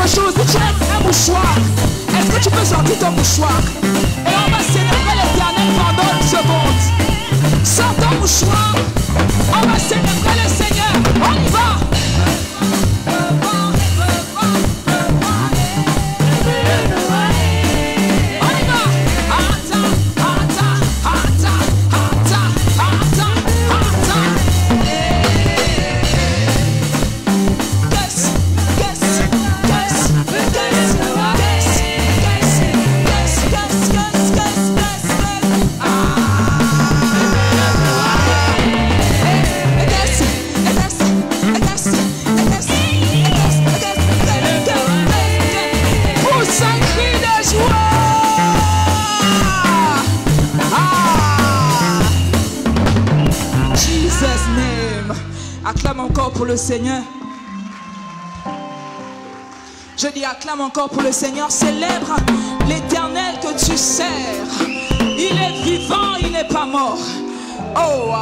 chose. Si tu aimes un mouchoir, est-ce que tu peux sortir ton mouchoir? Et on va célébrer l'Éternel pendant une seconde. Sors ton mouchoir. On va célébrer le Seigneur. On y va. Acclame encore pour le Seigneur. Je dis acclame encore pour le Seigneur. Célèbre l'Éternel que tu sers. Il est vivant, il n'est pas mort. Oh,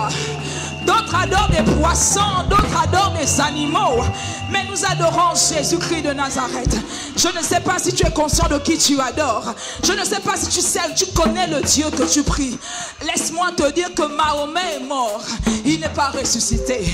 d'autres adorent des poissons, d'autres adorent des animaux. Mais nous adorons Jésus-Christ de Nazareth. Je ne sais pas si tu es conscient de qui tu adores. Je ne sais pas si tu sais, tu connais le Dieu que tu pries. Laisse-moi te dire que Mahomet est mort. Il n'est pas ressuscité.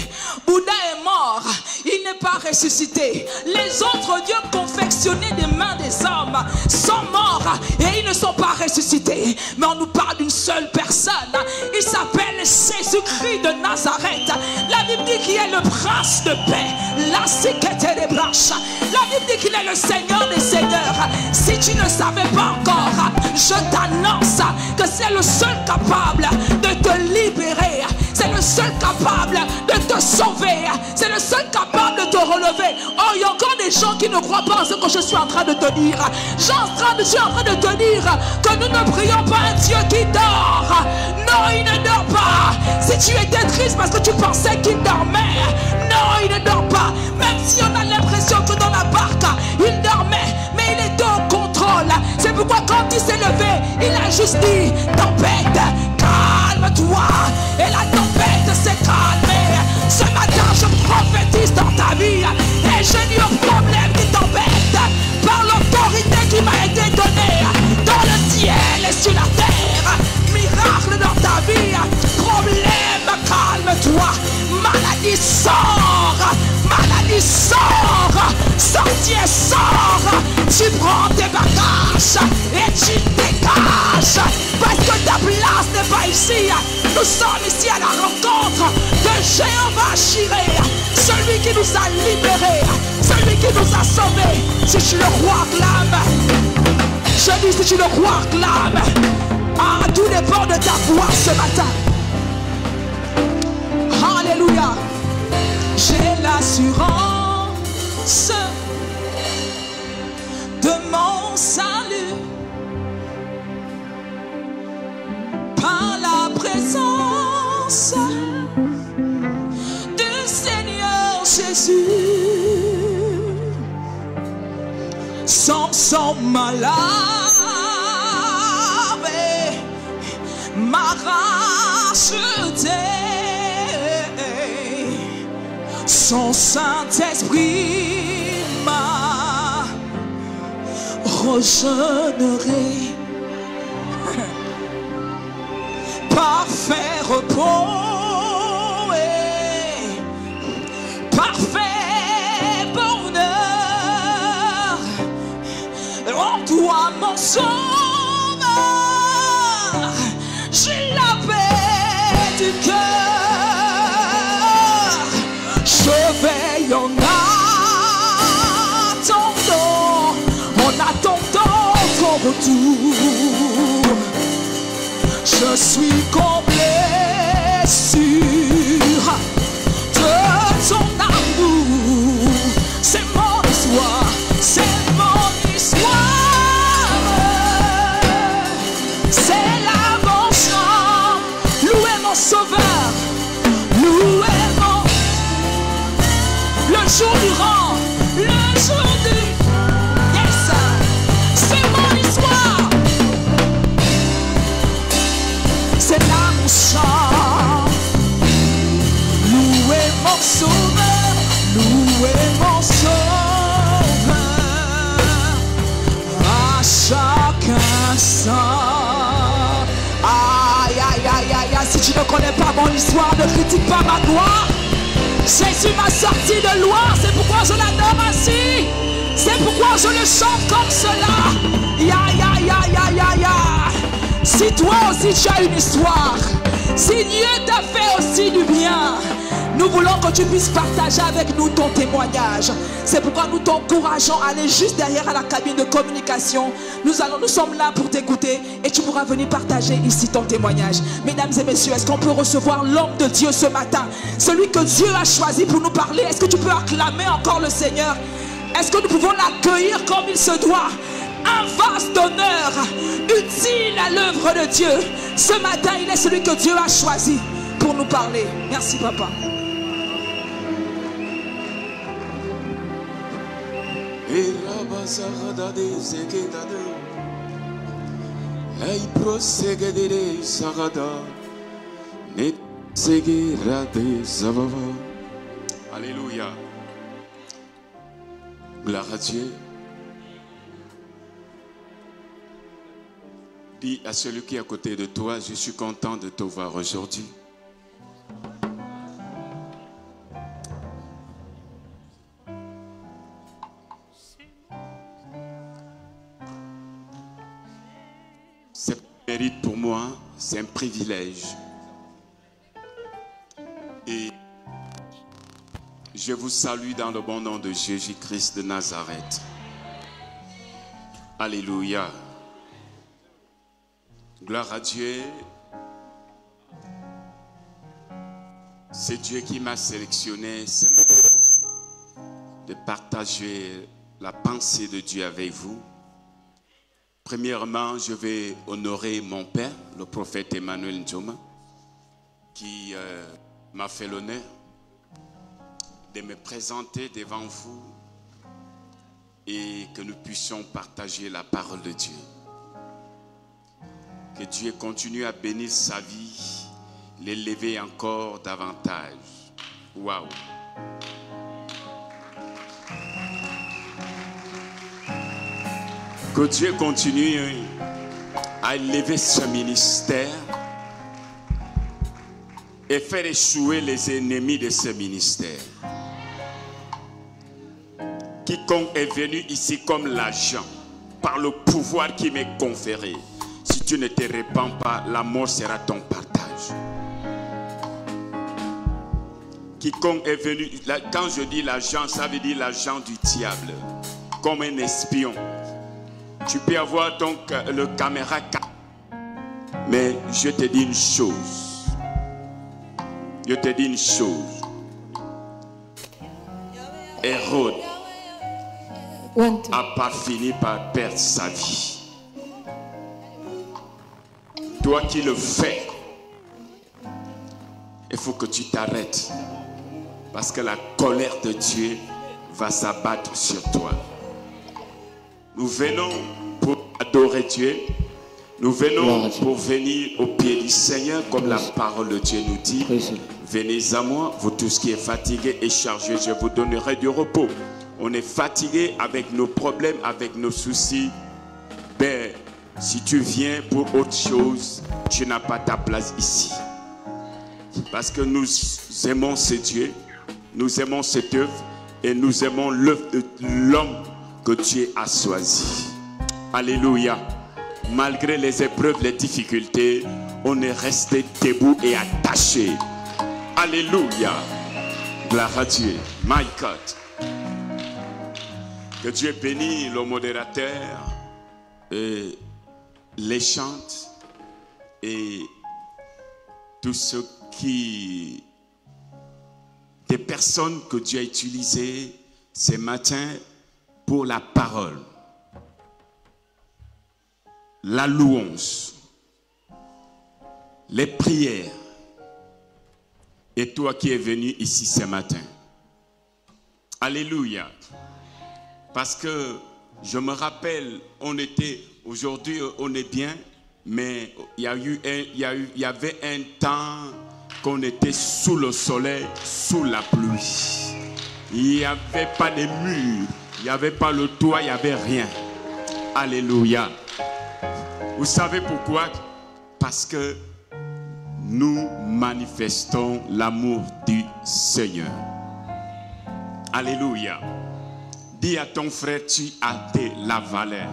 Bouddha est mort. Il n'est pas ressuscité. Les autres dieux confectionnés des mains des hommes sont morts et ils ne sont pas ressuscités. Mais on nous parle d'une seule personne. Il s'appelle Jésus-Christ de Nazareth. La Bible dit qu'il est le prince de paix. La sécurité des branches. La Bible dit qu'il est le Seigneur des seigneurs. Si tu ne savais pas encore, je t'annonce que c'est le seul capable de te libérer. C'est le seul capable de te sauver. C'est le seul capable de te relever. Oh, il y a encore des gens qui ne croient pas en ce que je suis en train de te dire. Je suis en train de te dire que nous ne prions pas un Dieu qui dort. Non, il ne dort pas. Si tu étais triste parce que tu pensais qu'il dormait, non, il ne dort pas. Même si on a l'impression que dans la barque, il dormait, mais il était au contrôle. C'est pourquoi quand il s'est levé, il a juste dit, tempête, calme-toi. Et la tempête s'est calmée. Ce matin, je prophétise dans ta vie. Et je dis au problème qui t'embête, par l'autorité qui m'a été donnée, dans le ciel et sur la terre, miracle dans ta vie, problème, calme-toi. Maladie sort, maladie sort, sorcier sort. Tu prends tes bagages et tu dégages, parce que ta place n'est pas ici. Nous sommes ici à la rencontre de Jéhovah Jireh, celui qui nous a libérés, celui qui nous a sauvés. Si tu le crois, acclame. Je dis, si tu le crois, acclame. Ah, tout dépend de ta foi ce matin. Alléluia. J'ai l'assurance de mon salut par la présence du Seigneur Jésus. Sans son malade m'a racheté. Son Saint-Esprit m'a régénéré. Parfait repos et parfait bonheur en toi, mon sauveur. J'ai la paix du cœur. Je veille en attendant ton retour. Je suis comblé sûr de ton amour. C'est mon histoire, c'est mon histoire. C'est là mon chant. Louez mon sauveur, louez mon. Le jour durant, le jour du. Yes, c'est mon histoire. C'est là mon chant. Louez mon sauveur, louez mon sauveur. connais pas mon histoire, ne critique pas ma gloire. Jésus m'a sorti de loin, c'est pourquoi je l'adore ainsi. C'est pourquoi je le chante comme cela. Ya, ya, ya, ya, ya, ya. Si toi aussi tu as une histoire, si Dieu t'a fait aussi du bien, nous voulons que tu puisses partager avec nous ton témoignage. C'est pourquoi nous t'encourageons à aller juste derrière à la cabine de communication. Nous sommes là pour t'écouter et tu pourras venir partager ici ton témoignage. Mesdames et messieurs, est-ce qu'on peut recevoir l'homme de Dieu ce matin? Celui que Dieu a choisi pour nous parler. Est-ce que tu peux acclamer encore le Seigneur? Est-ce que nous pouvons l'accueillir comme il se doit? Un vase d'honneur, utile à l'œuvre de Dieu. Ce matin, il est celui que Dieu a choisi pour nous parler. Merci, papa. Alléluia. Gloire à Dieu. Dis à celui qui est à côté de toi, je suis content de te voir aujourd'hui. C'est un mérite pour moi, c'est un privilège. Et je vous salue dans le bon nom de Jésus-Christ de Nazareth. Alléluia. Gloire à Dieu. C'est Dieu qui m'a sélectionné ce matin de partager la pensée de Dieu avec vous. Premièrement, je vais honorer mon père, le prophète Emmanuel Njoma, qui m'a fait l'honneur de me présenter devant vous et que nous puissions partager la parole de Dieu. Que Dieu continue à bénir sa vie, l'élever encore davantage. Waouh! Que Dieu continue à élever ce ministère et faire échouer les ennemis de ce ministère. Quiconque est venu ici comme l'agent, par le pouvoir qui m'est conféré, si tu ne te répands pas, la mort sera ton partage. Quiconque est venu, quand je dis l'agent, ça veut dire l'agent du diable, comme un espion. Tu peux avoir le caméra, mais je te dis une chose. Je te dis une chose. Hérode a pas fini par perdre sa vie. Toi qui le fais, il faut que tu t'arrêtes. Parce que la colère de Dieu va s'abattre sur toi. Nous venons pour adorer Dieu. Nous venons pour venir au pied du Seigneur, comme la parole de Dieu nous dit. Venez à moi, vous tous qui êtes fatigués et chargés, je vous donnerai du repos. On est fatigué avec nos problèmes, avec nos soucis. Ben, si tu viens pour autre chose, tu n'as pas ta place ici. Parce que nous aimons ce Dieu, nous aimons cette œuvre et nous aimons l'œuvre de l'homme que Dieu a choisi. Alléluia. Malgré les épreuves, les difficultés, on est resté debout et attaché. Alléluia. Gloire à Dieu. My God. Que Dieu bénisse le modérateur, et les chantes et tous ceux qui... des personnes que Dieu a utilisées ce matin pour la parole, la louange, les prières, et toi qui es venu ici ce matin. Alléluia. Parce que je me rappelle, aujourd'hui on est bien, mais il y avait un temps qu'on était sous le soleil, sous la pluie. Il n'y avait pas de murs, il n'y avait pas le toit, il n'y avait rien. Alléluia. Vous savez pourquoi? Parce que nous manifestons l'amour du Seigneur. Alléluia. Dis à ton frère, tu as de la valeur.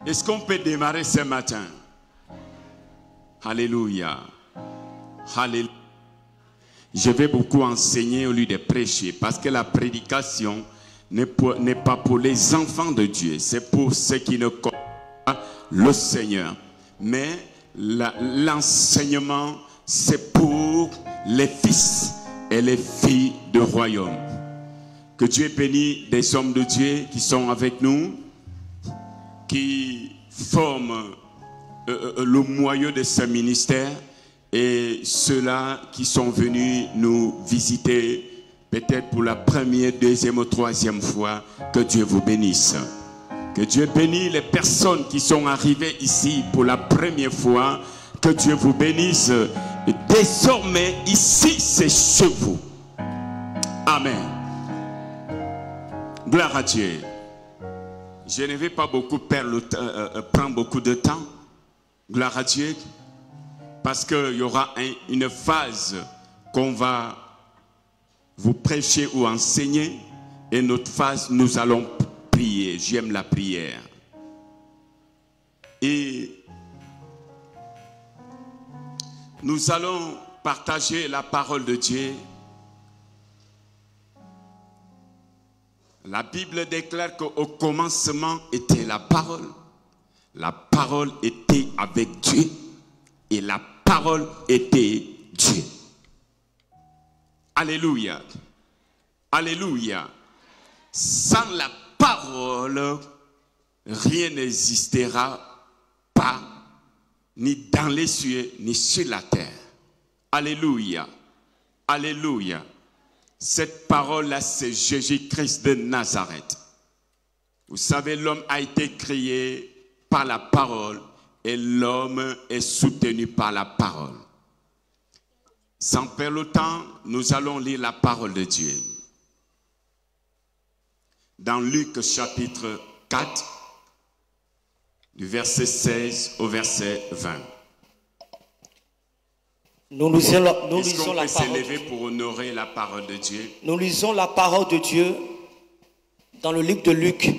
Est-ce qu'on peut démarrer ce matin? Alléluia. Alléluia. Je vais beaucoup enseigner au lieu de prêcher, parce que la prédication n'est pas pour les enfants de Dieu, c'est pour ceux qui ne connaissent pas le Seigneur. Mais l'enseignement, c'est pour les fils et les filles du royaume. Que Dieu bénisse des hommes de Dieu qui sont avec nous, qui forment le moyeu de ce ministère, et ceux-là qui sont venus nous visiter peut-être pour la première, deuxième ou troisième fois. Que Dieu vous bénisse. Que Dieu bénisse les personnes qui sont arrivées ici pour la première fois. Que Dieu vous bénisse. Et désormais, ici, c'est chez vous. Amen. Gloire à Dieu. Je ne vais pas beaucoup prendre beaucoup de temps. Gloire à Dieu. Parce qu'il y aura une phase qu'on va vous prêcher ou enseigner. Et notre phase, nous allons prier. J'aime la prière. Et nous allons partager la parole de Dieu. La Bible déclare qu'au commencement était la parole. La parole était avec Dieu. Et la parole était Dieu. Alléluia. Alléluia. Sans la parole, rien n'existera pas, ni dans les cieux, ni sur la terre. Alléluia. Alléluia. Cette parole-là, c'est Jésus-Christ de Nazareth. Vous savez, l'homme a été créé par la parole et l'homme est soutenu par la parole. Sans perdre le temps, nous allons lire la parole de Dieu. Dans Luc chapitre 4, du verset 16 au verset 20. Nous lisons la parole. Est-ce qu'on peut s'élever pour honorer la parole de Dieu? Nous lisons la parole de Dieu dans le livre de Luc.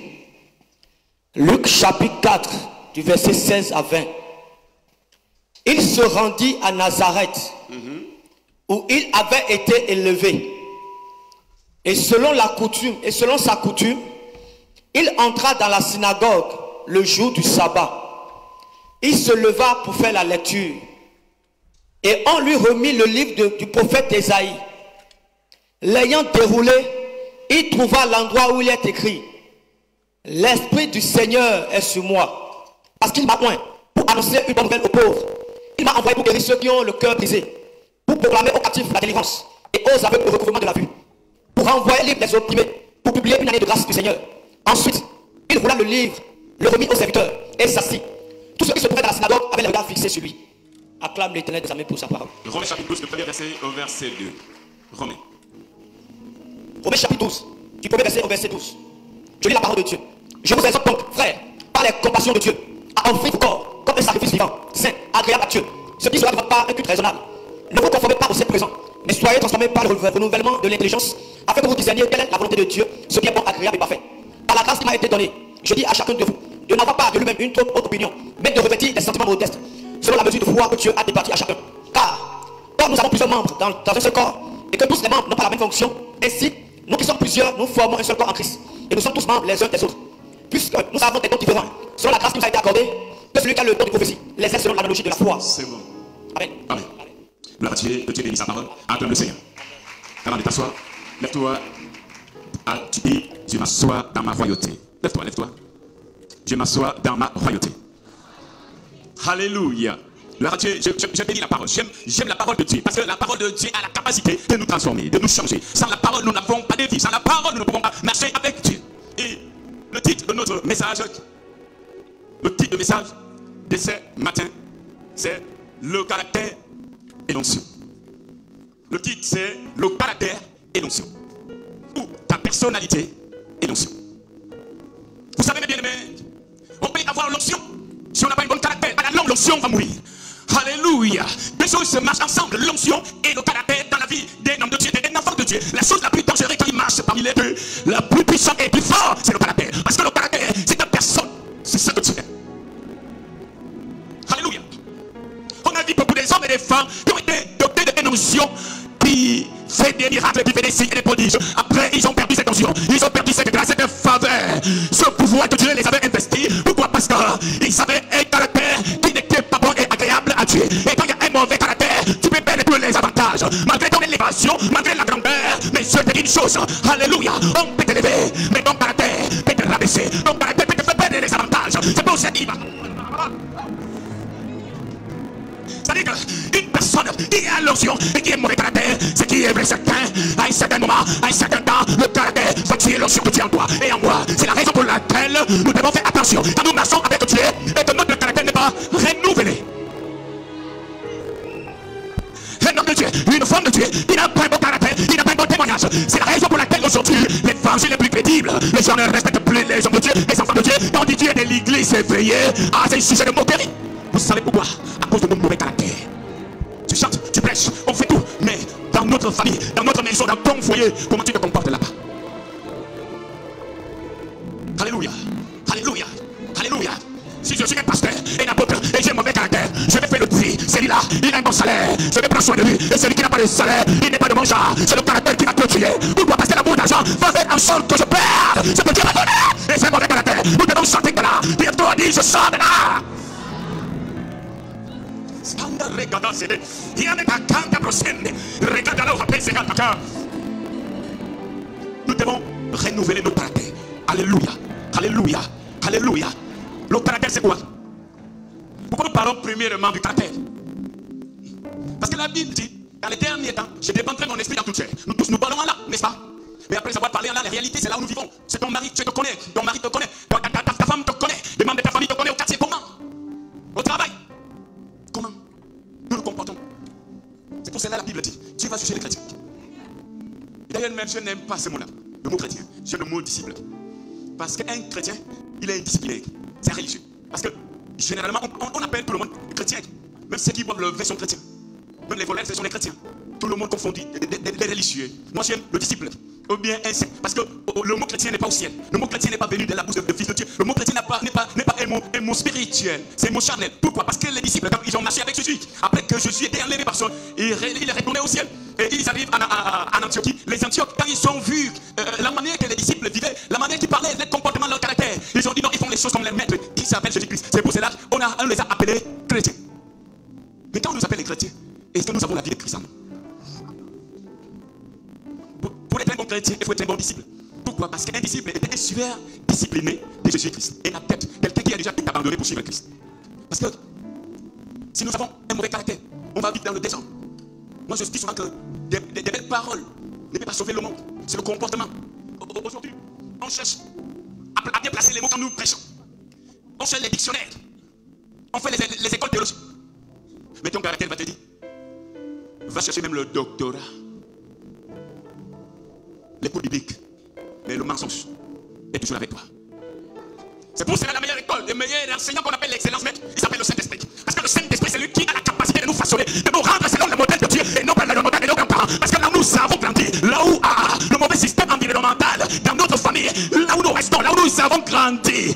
Luc chapitre 4, du verset 16 à 20. Il se rendit à Nazareth, où il avait été élevé. Et selon sa coutume, il entra dans la synagogue le jour du sabbat. Il se leva pour faire la lecture. Et on lui remit le livre du prophète Ésaïe. L'ayant déroulé, il trouva l'endroit où il est écrit: L'Esprit du Seigneur est sur moi, parce qu'il m'a oint pour annoncer une bonne nouvelle aux pauvres. Il m'a envoyé pour guérir ceux qui ont le cœur brisé, pour proclamer aux captifs la délivrance et aux aveugles le recouvrement de la vue, pour renvoyer libre les opprimés, pour publier une année de grâce du Seigneur. Ensuite, il roula le livre, le remit aux serviteurs et s'assit. Tous ceux qui se trouvaient dans la synagogue avaient le regard fixé sur lui. Acclame l'Éternel des armées pour sa parole. Romains chapitre 12, du premier verset au verset 2. Romains chapitre 12, du premier verset au verset 12. Je lis la parole de Dieu. Je vous exhorte donc, frères, par les compassions de Dieu, à offrir vos corps comme un sacrifice vivant, saint, agréable à Dieu, ce qui sera de votre part un culte raisonnable. Ne vous conformez pas au siècle présent, mais soyez transformés par le renouvellement de l'intelligence, afin que vous discerniez quelle est la volonté de Dieu, ce qui est bon, agréable et parfait. Par la grâce qui m'a été donnée, je dis à chacun de vous de n'avoir pas de lui-même une trop haute opinion, mais de revêtir des sentiments modestes, selon la mesure de foi que Dieu a départie à chacun. Car, comme nous avons plusieurs membres dans un seul corps, et que tous les membres n'ont pas la même fonction, ainsi, nous qui sommes plusieurs, nous formons un seul corps en Christ, et nous sommes tous membres les uns des autres. Puisque nous avons des dons différents, selon la grâce qui nous a été accordée, que celui qui a le don de prophétie les aide selon l'analogie de la foi. C'est bon. Amen. Amen. Gloire à Dieu, que Dieu bénisse sa parole. Acclame le Seigneur. Avant de t'asseoir, lève-toi. Tu dis, je m'assois dans ma royauté. Lève-toi, lève-toi. Je m'assois dans ma royauté. Alléluia. Gloire à Dieu, je bénis la parole. J'aime la parole de Dieu. Parce que la parole de Dieu a la capacité de nous transformer, de nous changer. Sans la parole, nous n'avons pas de vie. Sans la parole, nous ne pouvons pas marcher avec Dieu. Et le titre de notre message, de ce matin, c'est le caractère et l'onction. Le titre, c'est le caractère et l'onction. Ou ta personnalité et l'onction. Vous savez, mes bien-aimés, on peut avoir l'onction si on n'a pas une bonne caractère. l'onction va mourir. Alléluia. Deux choses se marchent ensemble, l'onction et le caractère dans la vie d'un homme de Dieu, d'un enfant de Dieu. La chose la plus dangereuse qui marche parmi les deux, la plus puissante et plus forte, c'est le caractère. Parce que le caractère, c'est une personne, c'est ça que tu es. Alléluia. On a vu beaucoup des hommes et des femmes qui ont été dotés d'une onction qui fait des miracles, qui fait des signes et des prodiges. Après, ils ont perdu cette onction, ils ont perdu cette grâce, cette faveur, ce pouvoir que Dieu les avait investi. Pourquoi? Parce qu'ils avaient un caractère qui n'était pas bon et agréable à Dieu. Et quand il y a un mauvais caractère, tu peux perdre tous les avantages. Malgré ton élévation, malgré la grandeur, mais je te dis une chose, alléluia, on peut t'élever, mais ton caractère peut te rabaisser. Ton caractère peut te faire perdre les avantages. C'est pour ça qu'il va. C'est-à-dire qu'une personne qui a l'onction et qui est mauvais caractère, c'est qui est vrai certain, à un certain moment, à un certain temps, le caractère va tuer l'onction que tu as en toi et en moi. C'est la raison pour laquelle nous devons faire attention quand nous marchons avec Dieu et que notre caractère n'est pas renouvelé. Un homme de Dieu, une femme de Dieu, il n'a pas un bon caractère, il n'a pas un bon témoignage. C'est la raison pour laquelle aujourd'hui, l'évangile est plus crédible. Les gens ne respectent plus les hommes de Dieu, les enfants de Dieu. Quand on dit Dieu de l'église éveillée, c'est un sujet de moquerie. Vous savez pourquoi? À cause de mon mauvais caractère. Tu chantes, tu prêches, on fait tout. Mais dans notre famille, dans notre maison, dans ton foyer, comment tu te comportes là-bas? Alléluia, alléluia, alléluia. Si je suis un pasteur et un apôtre et j'ai un mauvais caractère, je vais faire le bruit. Celui-là, il a un bon salaire. Je vais prendre soin de lui. Et celui qui n'a pas de salaire, il n'est pas de mon genre. C'est le caractère qui va te tuer. Pourquoi? Parce que l'amour d'argent va faire en sorte que je perde ce que Dieu m'a donné. Et c'est un mauvais caractère. Nous devons sortir de là. Bientôt on dit, je sors de là. Nous devons renouveler nos caractères. Alléluia, alléluia, alléluia. Le caractère c'est quoi? Pourquoi nous parlons premièrement du caractère? Parce que la Bible dit, dans les derniers temps, je dépendrai mon esprit dans toute chair. Nous tous nous parlons en là, n'est-ce pas? Mais après savoir parler en là, la réalité c'est là où nous vivons. C'est ton mari, tu te connais, ton mari te connaît, ta femme te connaît, les membres de ta famille te connaissent au quartier. Comment? Au travail. Comment nous nous comportons? C'est pour cela la Bible dit, Dieu va juger les chrétiens. D'ailleurs même je n'aime pas ce mot-là, le mot chrétien, j'aime le mot disciple. Parce qu'un chrétien, il est indiscipliné, c'est un religieux. Parce que généralement on appelle tout le monde chrétien. Même ceux qui boivent le vin sont chrétiens. Même les voleurs, ce sont les chrétiens. Tout le monde confondu, des religieux. Moi j'aime le disciple, ou bien un saint. Parce que le mot chrétien n'est pas au ciel. Le mot chrétien n'est pas venu de la bouche de fils de Dieu. Le mot chrétien n'est pas un mot spirituel. C'est un mot charnel. Pourquoi? Parce que les disciples, quand ils ont marché avec Jésus, après que Jésus était enlevé par son, il est retourné au ciel. Et ils arrivent en Antiochie. Les Antioches, quand ils ont vu la manière que les disciples vivaient, la manière qu'ils parlaient, leur comportement, leur caractère, ils ont dit non, ils font les choses comme les maîtres. Ils s'appellent Jésus-Christ. C'est pour cela qu'on les a appelés chrétiens. Mais quand on nous appelle les chrétiens, est-ce que nous avons la vie de Christ en nous? Pour être un bon chrétien, il faut être un bon disciple. Pourquoi? Parce qu'un disciple était un super discipliné de Jésus-Christ. Et la tête, quelqu'un qui a déjà tout abandonné pour suivre Christ. Parce que si nous avons un mauvais caractère, on va vivre dans le désordre. Moi je dis souvent que des belles paroles ne peuvent pas sauver le monde. C'est le comportement. Aujourd'hui, on cherche à bien placer les mots quand nous prêchons. On cherche les dictionnaires. On fait les écoles théologiques. Mais ton caractère va te dire, va chercher même le doctorat, les cours bibliques, mais le mensonge est toujours avec toi. C'est pour cela la meilleure école, le meilleur enseignant qu'on appelle l'excellence maître, il s'appelle le Saint-Esprit. Parce que le Saint-Esprit, c'est lui qui a la capacité de nous façonner, de nous rendre selon le modèle de Dieu et non pas le modèle de nos grands-parents. Parce que là où nous avons grandi, là où le mauvais système environnemental, dans notre famille, là où nous restons, là où nous avons grandi,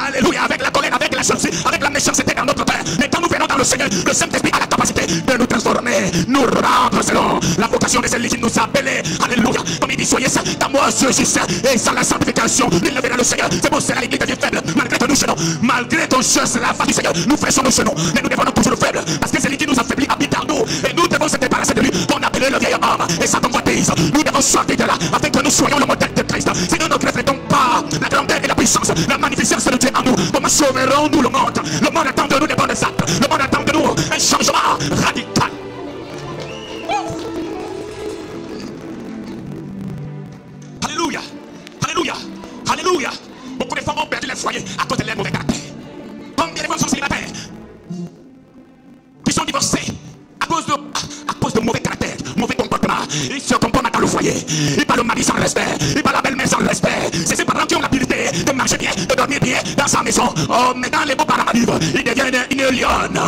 alléluia, avec la colère, avec la jalousie, avec la méchanceté dans notre père. Mais quand nous venons dans le Seigneur, le Saint-Esprit a la capacité de nous transformer, nous rendre selon la vocation de celui qui nous a appelés. Alléluia. Comme il dit, soyez saints, car moi je suis saint. Et sans la sanctification, il ne verra le Seigneur. C'est pour cela l'église devient faible, malgré que nous chenons, malgré ton chien, c'est la face du Seigneur. Nous faisons nos genoux, mais nous devenons toujours faibles. Parce que celui qui nous affaiblit habite en nous. Et nous devons se débarrasser de lui, qu'on appelle le vieil homme. Et sa convoitise, nous devons sortir de là, afin que nous soyons le modèle de Christ. Si nous ne reflétons pas la grandeur et la puissance, la magnificence de Dieu en nous, comment sauverons-nous le monde? Le monde attend de nous des bonnes actes. Le monde attend de nous un changement radical. Alléluia, alléluia, alléluia. Beaucoup de femmes ont perdu leur foyer à cause de leur mauvais caractère. Combien de femmes sont célibataires qui sont divorcées à cause de mauvais caractère, mauvais comportement? Ils se comportent dans le foyer. Ils parlent au mari sans respect. Ils parlent à la belle-mère sans respect. C'est ses parents qui ont l'habilité de marcher bien, de dormir bien dans sa maison. Oh, mais dans les beaux parents, arrive, il devient une lionne.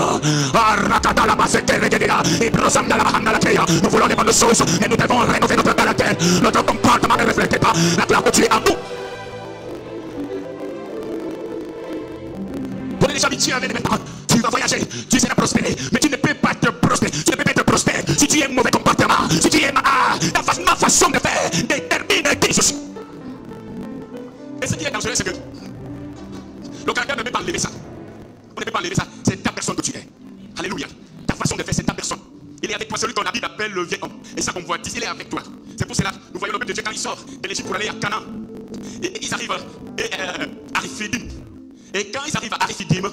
Nous voulons les bonnes choses et nous devons rénover notre caractère. Notre comportement ne reflète pas la gloire de Dieu en nous. Pour les habitués avec les parents, tu vas voyager, tu seras prospéré, mais tu ne peux pas te prospérer. Tu ne peux pas être prospère si tu es mauvais comportement, si tu es ma façon de faire détermine qui je suis. Et ce qui est dangereux, c'est que le caractère ne peut pas enlever ça. On ne peut pas enlever ça. C'est ta personne que tu es. Alléluia. Ta façon de faire, c'est ta personne. Il est avec toi, celui qu'on a dit d'appelle le vieil homme. Et ça qu'on voit ici, il est avec toi. C'est pour cela, nous voyons le peuple de Dieu quand il sort de l'Égypte pour aller à Canaan. Et ils arrivent à Rephidim. Et quand ils arrivent à Rephidim,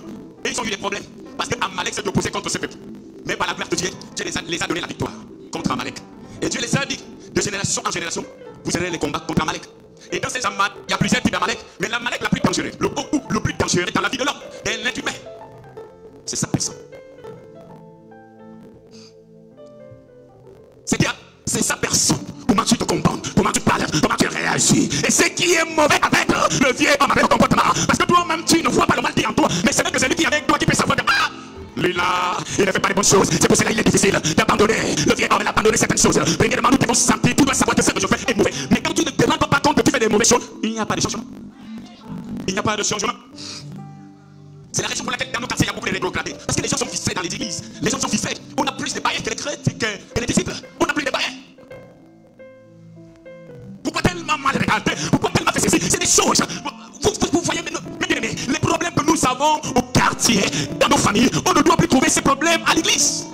ils ont eu des problèmes. Parce qu'Amalek s'est opposé contre ce peuple. Mais par la gloire de Dieu, Dieu les a donné la victoire contre Amalek. Et Dieu les a dit, de génération en génération, vous aurez les combats contre Amalek. Et dans ces Amalek, il y a plusieurs types d'Amalek. Mais l'Amalek la plus dangereuse, le plus dangereux dans la vie de l'homme, est l'être humain. C'est sa personne. C'est sa personne. Comment tu te comportes, comment tu parles, comment tu réagis. Et ce qui est mauvais avec le vieux homme, avec le comportement. Parce que toi-même, tu ne vois pas le mal qui est en toi. Mais c'est vrai que c'est lui qui est avec toi qui peut savoir que lui là, il ne fait pas les bonnes choses. C'est pour cela qu'il est difficile d'abandonner. Le vieux homme, il a abandonné certaines choses. Premièrement, nous devons sentir, tu dois savoir que ce que je fais est mauvais. Mais quand tu ne te rends pas compte que tu fais des mauvaises choses, il n'y a pas de changement. Il n'y a pas de changement. C'est la raison pour laquelle dans nos quartiers, il y a beaucoup de rétrogradés. Parce que les gens sont ficelés dans les églises. Les gens sont ficelés. On a plus de barrières que les chrétiens, que les disciples. On a plus de barrières. Pourquoi tellement mal regardé? Pourquoi tellement fait ceci? C'est des choses. Vous voyez, mes bien-aimés, les problèmes que nous avons au quartier, dans nos familles, on ne doit plus trouver ces problèmes à l'église.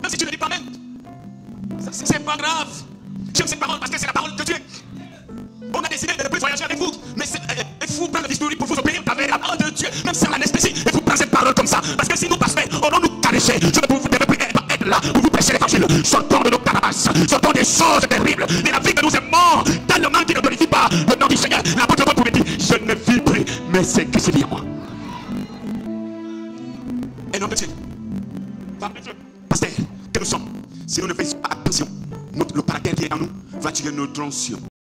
Même si tu ne dis pas même. C'est pas grave. J'aime cette parole parce que c'est la parole de Dieu. On a décidé de ne plus voyager avec vous. Mais il faut prendre le discours pour vous obéir avec la parole de Dieu. Même sans l'anesthésie. Il faut prendre cette parole comme ça. Parce que si nous passons, on va nous cacher. Je ne vous devez plus être là pour vous prêcher l'évangile. Sortons de nos carabasses. Sortons des choses terribles. De la vie que nous aimons. Tellement qui ne glorifie pas le nom du Seigneur. L'apôtre Paul pouvait dire, je ne vis plus, mais c'est que c'est bien moi. Et non, Dieu. Pasteur, que nous sommes. Si nous ne faisons pas attention, le caractère qui est en nous va tuer notre onction.